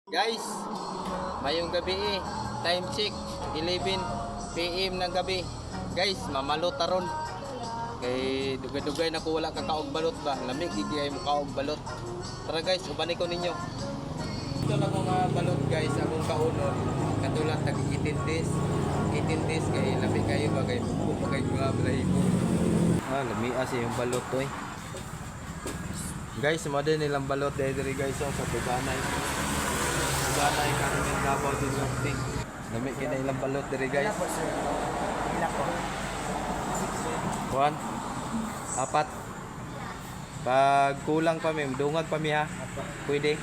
Guys, mayong gabi time check 11 PM ng gabi. Guys, mamalot taron. Kay dugay-dugay na ko wala ka kaog balot ba. Lamig gigi ay mo kaog balot. Tara guys, ubani ko ninyo. Ito lang mga balot guys, akong kaunon. Katulad tag 18 days. 18 days kay lamig kayo ba kay mga balahibo. Lami as yung balot to eh. Guys, mo din nilang balot diri guys sa Tuganay. Tuganay Carmen Davao del Norte. Lami kina ilang balot diri guys. Ilan po? 1 4 pag kulang pa mi, dungag pa mi ha. Pwede.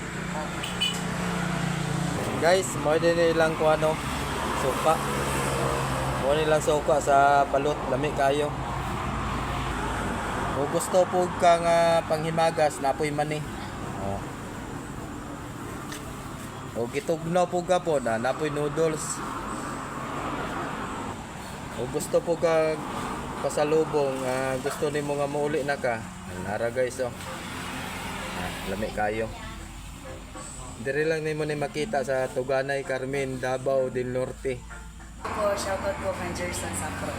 Guys, mo din nilang ko ano, suka. Mo nilang suka sa balot, lami kayo. O gusto po ka nga panghimagas, napoy man eh. O gitugnaw po ka po na napoy noodles. O gusto po ka pasalubong, gusto nimo nga mauli na ka. Nara guys lami kayo. Diri lang nimo ni makita sa Tuganay Carmen Davao del Norte. Po, shoutout po kay Jerson Sapro.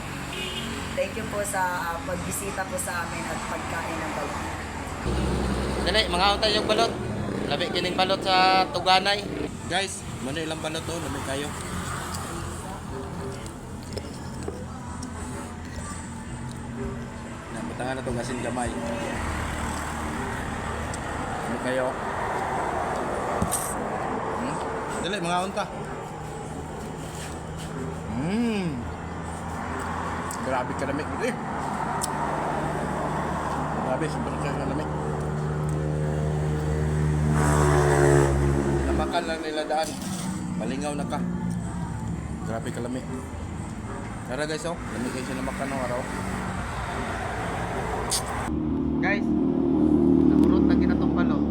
Thank you po sa pagbisita po sa amin at pagkain ng balot. Dali, mga untay yung balot. Labi kining balot sa Tuganay. Guys, mano ilang balot to, lami kayo. Nabutangan na itong asin gamay. Lami kayo. Dali, mga unta. Grabe ka lamig dito eh. Grabe, sobrang ka lamig. Namakan lang nila daan. Malingaw na ka. Grabe ka lamig. Tara guys, lamig kayo siya namakan ng araw. Guys, nahurot lagi na itong balot.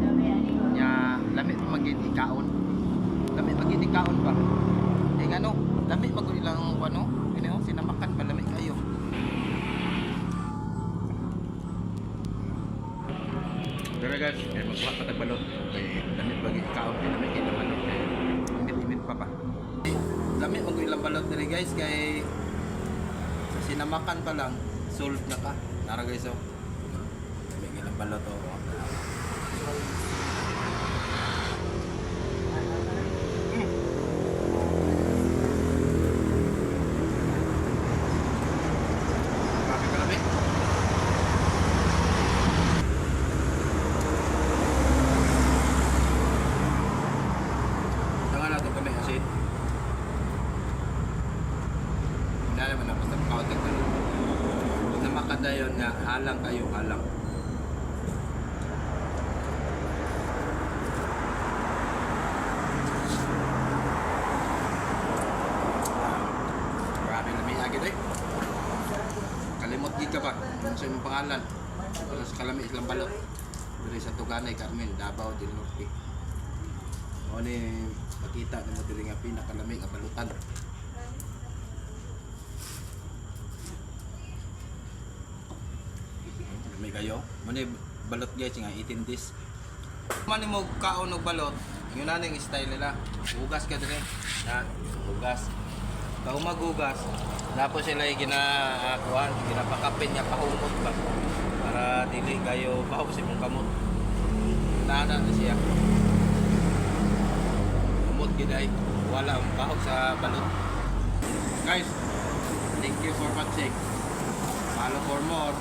Lamig maging ikaon. Lamig maging ikaon ba? Eh ano, lamig maging ilang ano, sinamakan ba lamig kayo. Pero guys, magbuhat pa tagbalot. Okay, lamig maging ikaon, lamig kayo balot. Imit-imit pa. Lamig maging ilang balot diri guys, kay sa sinamakan pa lang, solve na ka. Nara guys lamig ilang balot naman na basta makautag na na makadayon nga halang kayo halang. Grabe na may agad eh. Kalimot gid ka ba kung sa imong pangalan para sa kalami ilang balot diri sa Tuganay Carmen Davao del Norte. Mo ni makita na mo diri nga pinakalami nga balutan. May kayo, muna balot guys nga 18 days. Mani mo kaon og balot, yun na ning style nila. Hugas ka dire. Hugas. Pag magugas, tapos sila ginakuan, ginapakapin niya pahumot ba para dili kayo bahaw sa imong kamot. Nana na siya. Humot giday, wala ang bahaw sa balot. Guys, thank you for watching. Follow for more.